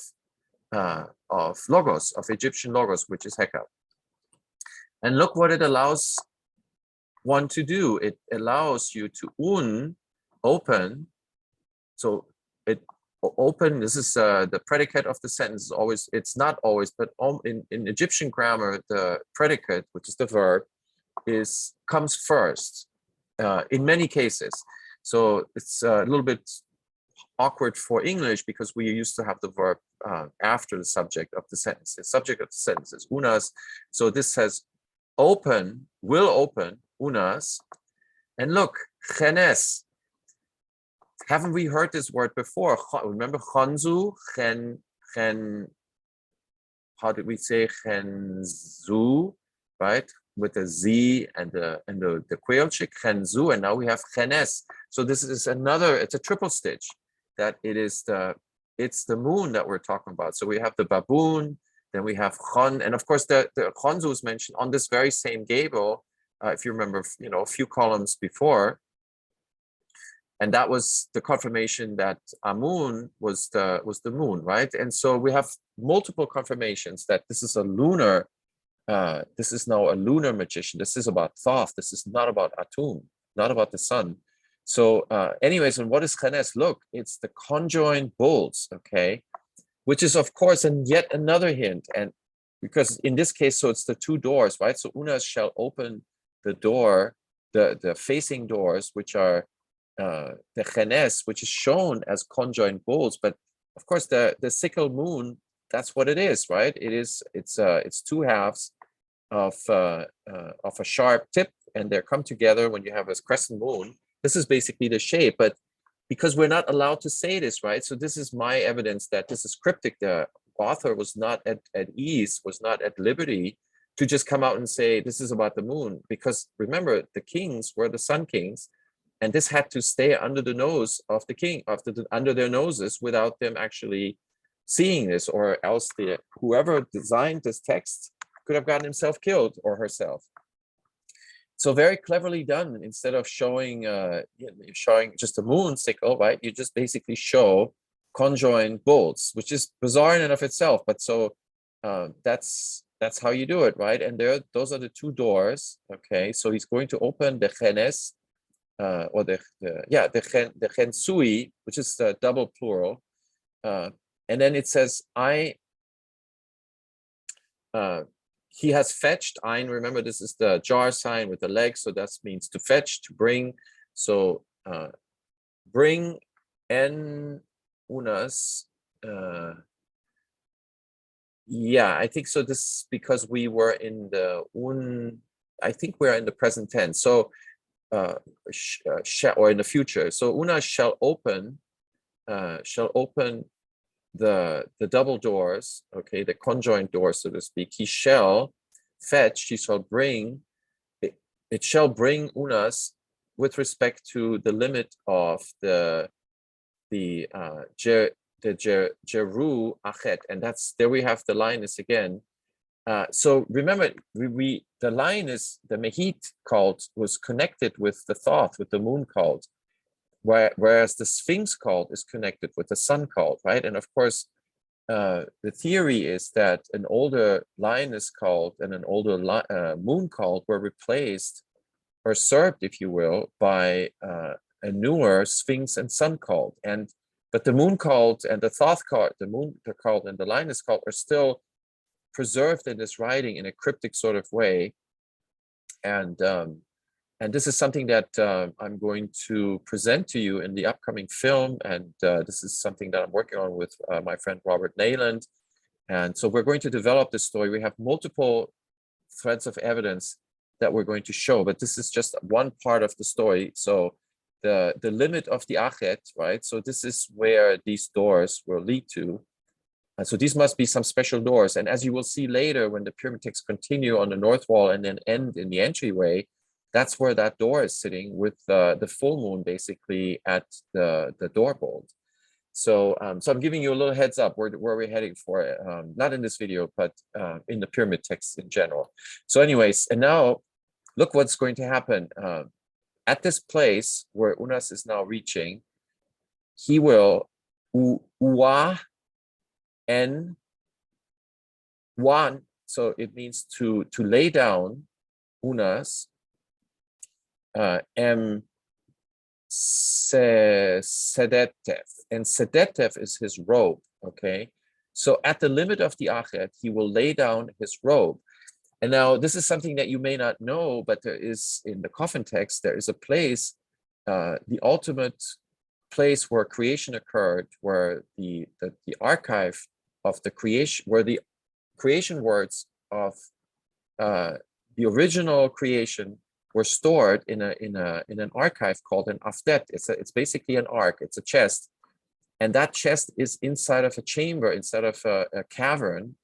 logos, of Egyptian logos, which is Heka. And look what it allows one to do. It allows you to open. So it open, this is the predicate of the sentence is always, it's not always, but in Egyptian grammar, the predicate, which is the verb, comes first in many cases. So it's a little bit awkward for English because we used to have the verb after the subject of the sentence. The subject of the sentence is unas. So this says open, will open, unas. And look, chenes. Haven't we heard this word before? Remember chonzu, how did we say chenzu, right? With the Z and the quailchick, chenzu, and now we have chenes. So this is another, it's a triple stitch. That it's the moon that we're talking about. So we have the baboon, then we have Chon, and of course the Chonzu is mentioned on this very same gable, if you remember, a few columns before, and that was the confirmation that Amun was the moon, right? And so we have multiple confirmations that this is a lunar, this is now a lunar magician. This is about Thoth. This is not about Atum, not about the sun. So anyways, and what is Chenes? Look, it's the conjoined bulls, okay? Which is, of course, and yet another hint. And because in this case, so it's the two doors, right? So Unas shall open the door, the facing doors, which are the Chenes, which is shown as conjoined bulls. But of course, the sickle moon, that's what it is, right? It's two halves of a sharp tip, and they come together when you have a crescent moon. This is basically the shape, but because we're not allowed to say this, right? So this is my evidence that this is cryptic. The author was not at ease, was not at liberty to just come out and say, this is about the moon. Because remember, the kings were the sun kings, and this had to stay under the nose of the king, under their noses, without them actually seeing this, or else whoever designed this text could have gotten himself killed or herself. So very cleverly done. Instead of showing just the moon sickle, right? You just basically show conjoined bolts, which is bizarre in and of itself. But so that's how you do it, right? And those are the two doors. Okay, so he's going to open the chenes, or the chensui, which is the double plural, and then it says he has fetched. Ein, remember, this is the jar sign with the leg, so that means to fetch, to bring. So bring en unas. Yeah, I think so. This is because we were in the I think we're in the present tense. So or in the future. So unas shall open the double doors, okay, the conjoined doors, so to speak. He shall fetch, he shall bring, it shall bring unas with respect to the limit of the Jeru Achet, and that's, there we have the lioness again. So remember, the lioness, the Mehit cult was connected with the Thoth, with the moon cult, whereas the Sphinx cult is connected with the sun cult, right? And of course, the theory is that an older lioness cult and an older moon cult were replaced, or usurped, if you will, by a newer Sphinx and sun cult. But the moon cult and the Thoth cult, the moon cult and the lioness cult, are still preserved in this writing in a cryptic sort of way. And this is something that I'm going to present to you in the upcoming film. And this is something that I'm working on with my friend Robert Nayland. And so we're going to develop this story. We have multiple threads of evidence that we're going to show, but this is just one part of the story. So the limit of the Achet, right? So this is where these doors will lead to. And so these must be some special doors. And as you will see later, when the pyramid texts continue on the north wall and then end in the entryway, that's where that door is sitting, with the full moon basically at the door bolt. So so I'm giving you a little heads up where we're heading for it, not in this video, but in the pyramid texts in general. So anyways, and now look what's going to happen. At this place where Unas is now reaching, he will uwa en one, so it means to lay down, Unas, em sedetev, and sedetev is his robe, okay? So at the limit of the Achet, he will lay down his robe. And now this is something that you may not know, but there is, in the coffin text, there is a place, the ultimate place where creation occurred, where the archive of the creation, where the creation words of the original creation were stored in an archive called an afdet. It's basically an ark. It's a chest, and that chest is inside of a chamber, inside of a cavern,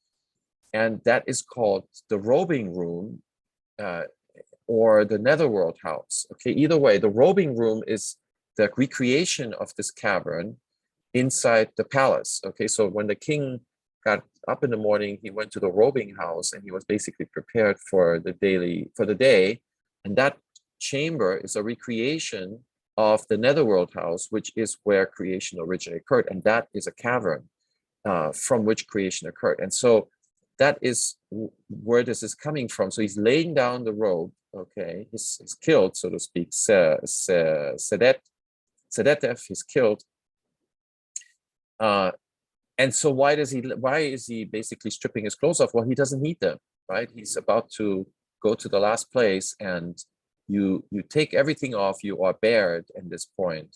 and that is called the robing room, or the netherworld house. Okay, either way, the robing room is the recreation of this cavern inside the palace. Okay, so when the king got up in the morning, he went to the robing house, and he was basically prepared for the day. And that chamber is a recreation of the netherworld house, which is where creation originally occurred. And that is a cavern from which creation occurred. And so that is where this is coming from. So he's laying down the robe, okay? He's killed, so to speak. Sedetev, he's killed. And so why is he basically stripping his clothes off? Well, he doesn't need them, right? He's about to go to the last place, and you take everything off. You are bared at this point.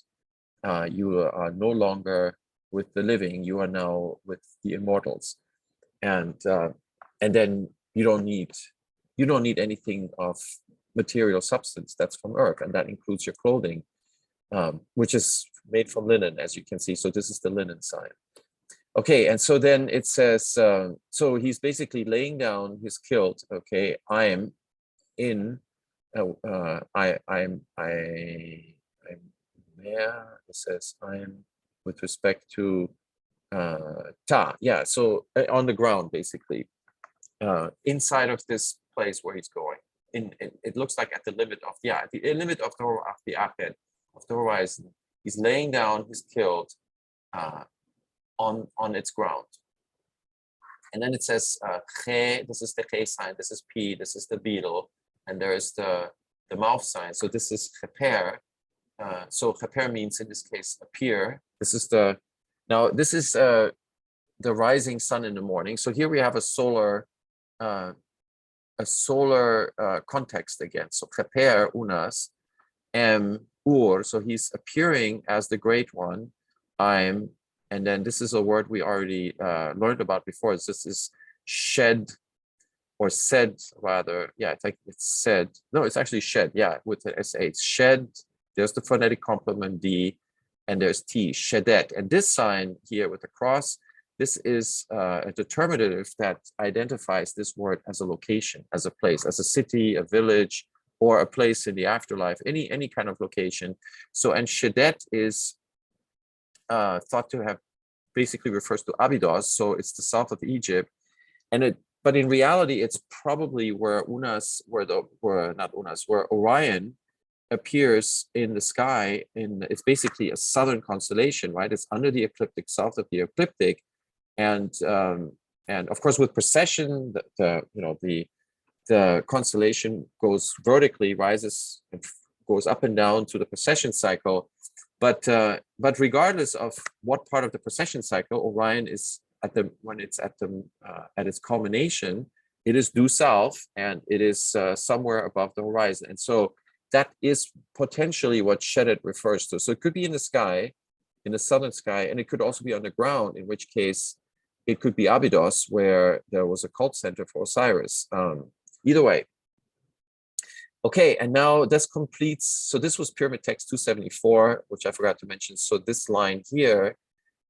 You are no longer with the living. You are now with the immortals, and then you don't need anything of material substance that's from earth, and that includes your clothing, which is made from linen, as you can see. So this is the linen sign. Okay, and so then it says, so he's basically laying down his kilt. Okay, I'm in, I'm there. It says I'm with respect to ta. Yeah, so on the ground basically, inside of this place where he's going. It looks like at the limit of the limit of the akhed, of the horizon. He's laying down his kilt on its ground. And then it says che, this is the che sign, this is p, this is the beetle, and there's the mouth sign. So this is cheper. So cheper means in this case appear. This is the rising sun in the morning. So here we have a solar context again. So cheper unas ur. So he's appearing as the great one. I'm. And then this is a word we already learned about before. This is shed, or said rather. Yeah, it's like it's said. No, it's actually shed. Yeah, with the sh. Shed. There's the phonetic complement d, and there's t. Shedet. And this sign here with the cross, this is a determinative that identifies this word as a location, as a place, as a city, a village, or a place in the afterlife. Any kind of location. So, and shedet is thought to have basically refers to Abydos, so it's the south of Egypt, but in reality it's probably where Orion appears in the sky. It's basically a southern constellation, right? It's under the ecliptic, south of the ecliptic, and of course with precession, the constellation goes vertically, rises and goes up and down to the precession cycle. But regardless of what part of the precession cycle, Orion is at its culmination, it is due south, and it is somewhere above the horizon. And so that is potentially what Shedet refers to. So it could be in the sky, in the southern sky, and it could also be on the ground, in which case it could be Abydos, where there was a cult center for Osiris. Either way. Okay, and now this completes, so this was pyramid text 274, which I forgot to mention. So this line here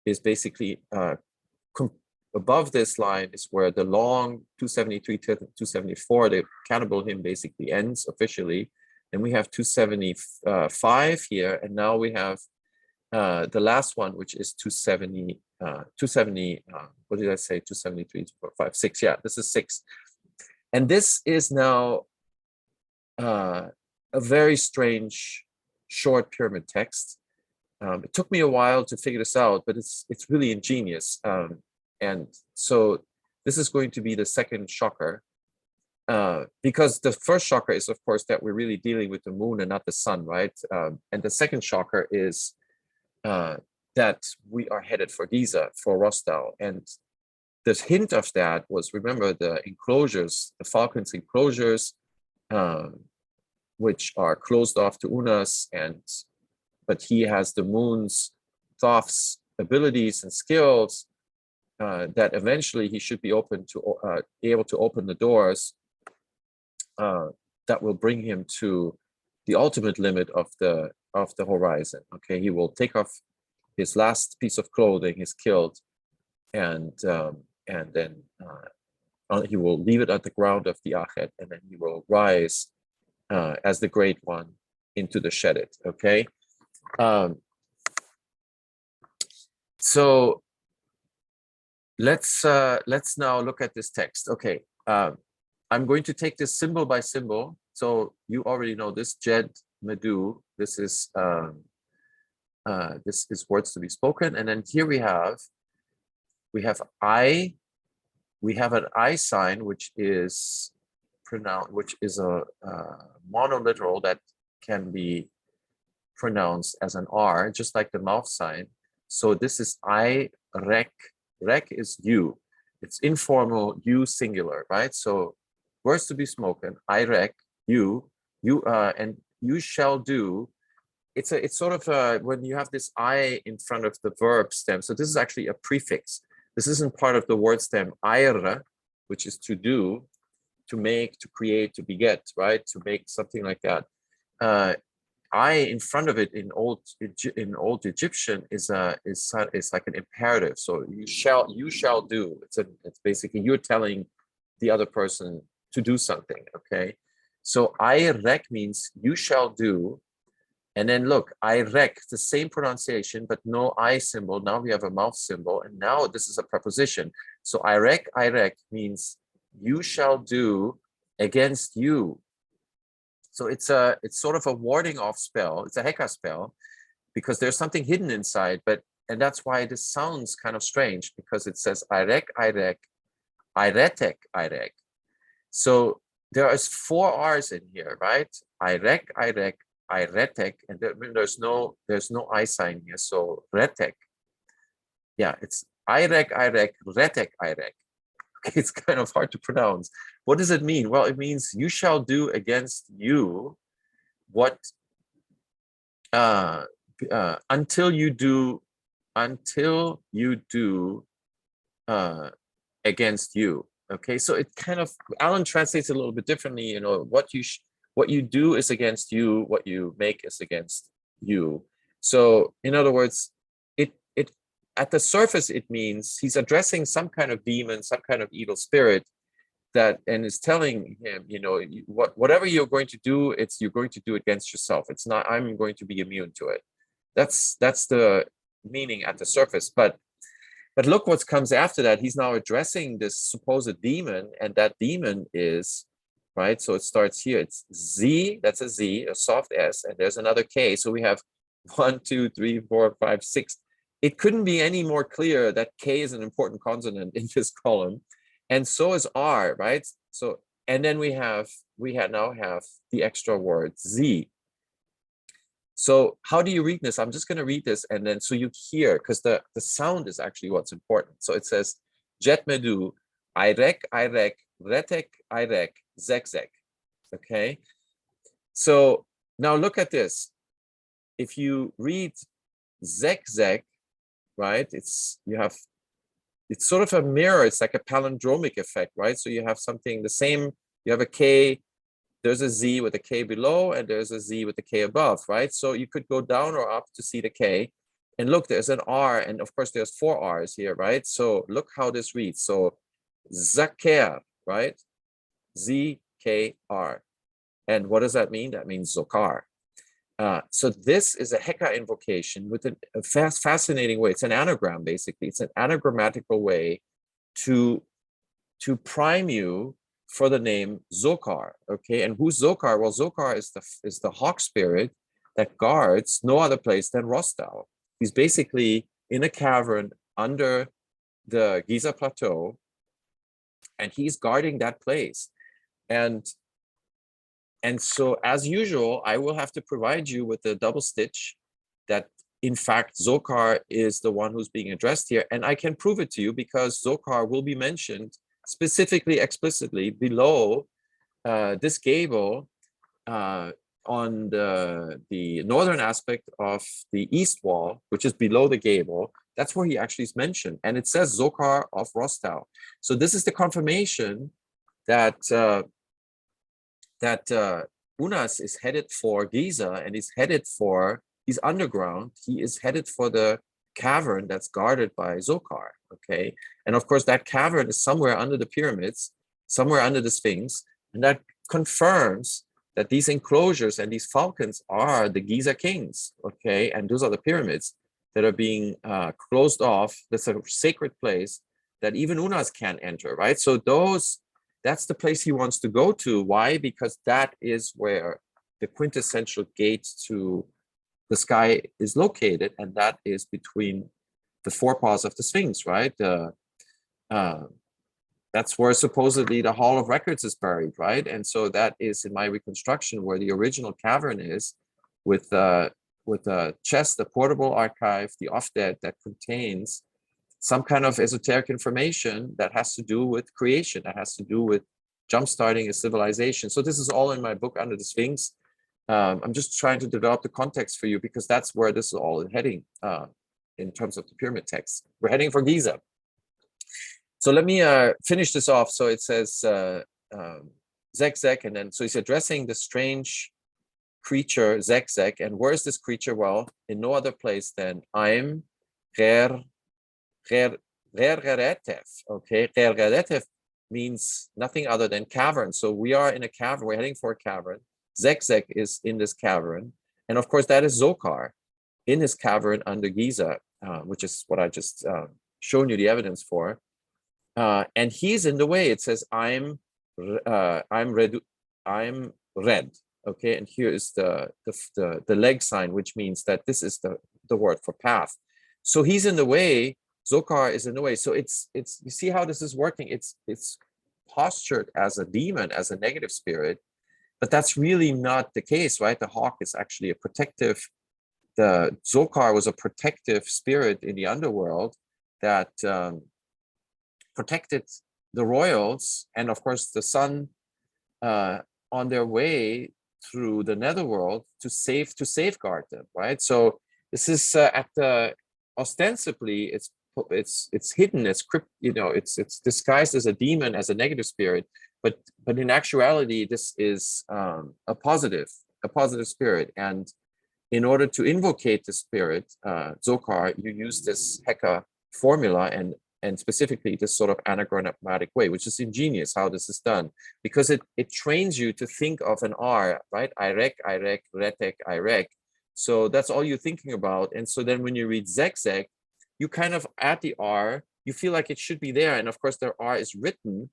is basically, above this line is where the long 273 to 274, the Cannibal Hymn basically ends officially. And we have 275 here, and now we have the last one, which is 270, what did I say, 273, 4, 5, 6, yeah, this is 6. And this is now a very strange short pyramid text. It took me a while to figure this out, but it's really ingenious. And so this is going to be the second shocker, because the first shocker is, of course, that we're really dealing with the moon and not the sun, right? And the second shocker is that we are headed for Giza, for Rostal. And the hint of that was, remember, the enclosures, the Falcon's enclosures, which are closed off to Unas, but he has the moon's, Thoth's abilities and skills, that eventually he should be able to open the doors that will bring him to the ultimate limit of the horizon. Okay, he will take off his last piece of clothing, his kilt, and then he will leave it at the ground of the Akhed, and then he will rise as the great one into the Shedet. Okay, so let's now look at this text. Okay, I'm going to take this symbol by symbol. So you already know this, Jed Medu. This is words to be spoken, and then here we have I. We have an I sign, which is pronounced, which is a monoliteral that can be pronounced as an R, just like the mouth sign. So this is I rek. Rek is you. It's informal, you singular, right? So words to be spoken. I rek, you, and you shall do. It's sort of when you have this I in front of the verb stem. So this is actually a prefix. This isn't part of the word stem aira, which is to do, to make, to create, to beget, right? To make something like that. I in front of it in old Egyptian is like an imperative. So you shall do. It's basically you're telling the other person to do something. Okay. So I means you shall do. And then look, the same pronunciation, but no I symbol. Now we have a mouth symbol, and now this is a preposition. So I means you shall do against you. So it's sort of a warding off spell. It's a heka spell because there's something hidden inside, and that's why this sounds kind of strange because it says iretek. So there is 4 R's in here, right? Iretek, and there's no I sign here. So retek. Yeah, it's retek. Okay, it's kind of hard to pronounce. What does it mean? Well, it means you shall do against you what until you do against you. Okay, so it kind of Alan translates it a little bit differently. You know, what you do is against you, what you make is against you. So in other words, it at the surface it means he's addressing some kind of demon, some kind of evil spirit and is telling him, you know, whatever you're going to do, you're going to do against yourself. It's not I'm going to be immune to it. That's the meaning at the surface. But look what comes after that. He's now addressing this supposed demon, and that demon is, right? So it starts here. It's Z, that's a Z, a soft S, and there's another K. So we have 1, 2, 3, 4, 5, 6. It couldn't be any more clear that K is an important consonant in this column. And so is R, right? So, and then we now have the extra word Z. So how do you read this? I'm just going to read this, and then so you hear, because the sound is actually what's important. So it says, Jet medu, retek, zek. Okay. So now look at this. If you read zek, right? It's sort of a mirror. It's like a palindromic effect, right? So you have something the same. You have a K. There's a Z with a K below, and there's a Z with a K above, right? So you could go down or up to see the K. And look, there's an R, and of course there's 4 R's here, right? So look how this reads. So Zaker, right? Z-K-R. And what does that mean? That means Zokar. So this is a Heka invocation with a fascinating way. It's an anagram, basically. It's an anagrammatical way to prime you for the name Zokar. Okay, and who's Zokar? Well, Zokar is the hawk spirit that guards no other place than Rostau. He's basically in a cavern under the Giza Plateau, and he's guarding that place. And so, as usual, I will have to provide you with a double stitch that, in fact, Zokar is the one who's being addressed here. And I can prove it to you because Zokar will be mentioned specifically, explicitly below this gable on the northern aspect of the east wall, which is below the gable. That's where he actually is mentioned. And it says Zokar of Rostau. So this is the confirmation that Unas is headed for Giza, and he's underground. He is headed for the cavern that's guarded by Zokar, okay? And of course, that cavern is somewhere under the pyramids, somewhere under the Sphinx, and that confirms that these enclosures and these falcons are the Giza kings, okay? And those are the pyramids that are being closed off. That's a sacred place that even Unas can't enter, right? So that's the place he wants to go to. Why? Because that is where the quintessential gate to the sky is located, and that is between the 4 paws of the Sphinx, right? That's where supposedly the Hall of Records is buried, right? And so that is, in my reconstruction, where the original cavern is, with a chest, a portable archive, the off-dead that contains some kind of esoteric information that has to do with creation, that has to do with jumpstarting a civilization. So this is all in my book, Under the Sphinx. I'm just trying to develop the context for you because that's where this is all heading in terms of the pyramid text. We're heading for Giza. So let me finish this off. So it says Zek, and then so he's addressing the strange creature Zek. And where is this creature? Well, in no other place than I'm Reretef. Okay, Reretef means nothing other than cavern. So we are in a cavern. We're heading for a cavern. Zek is in this cavern, and of course that is Zokar in his cavern under Giza, which is what I just shown you the evidence for. And he's in the way. It says I'm red. Okay, and here is the leg sign, which means that this is the word for path. So he's in the way. Zokar is in the way. So it's you see how this is working. It's postured as a demon, as a negative spirit, but that's really not the case, right? The hawk is actually a protective. The Zokar was a protective spirit in the underworld that protected the royals and of course the sun on their way through the netherworld to safeguard them, right? So this is at the ostensibly it's hidden, it's it's disguised as a demon, as a negative spirit, but in actuality this is a positive spirit. And in order to invocate the spirit Zokar, you use this Heka formula and specifically this sort of anagrammatic way, which is ingenious how this is done, because it trains you to think of an R, right? Irek, retek, Irek. So that's all you're thinking about. And so then when you read Zek, you kind of add the R, you feel like it should be there. And of course, the R is written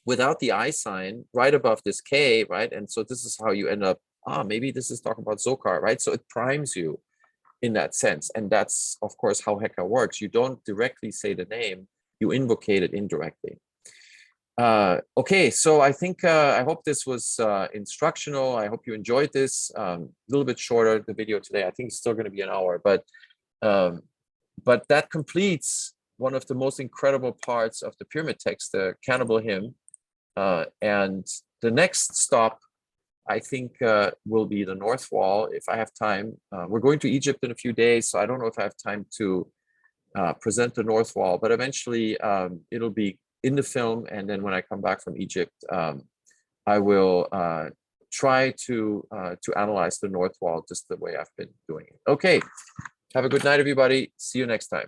without the I sign right above this K, right? And so this is how you end up, maybe this is talking about Zokar, right? So it primes you in that sense. And that's, of course, how Heka works. You don't directly say the name, you invocate it indirectly. Okay, so I think, I hope this was instructional. I hope you enjoyed this. A little bit shorter, the video today. I think it's still going to be an hour, but that completes one of the most incredible parts of the pyramid text, the Cannibal Hymn. And the next stop, I think, will be the North Wall, if I have time. We're going to Egypt in a few days, so I don't know if I have time to present the North Wall, but eventually it'll be in the film. And then when I come back from Egypt, I will try to analyze the North Wall just the way I've been doing it. Okay, have a good night, everybody. See you next time.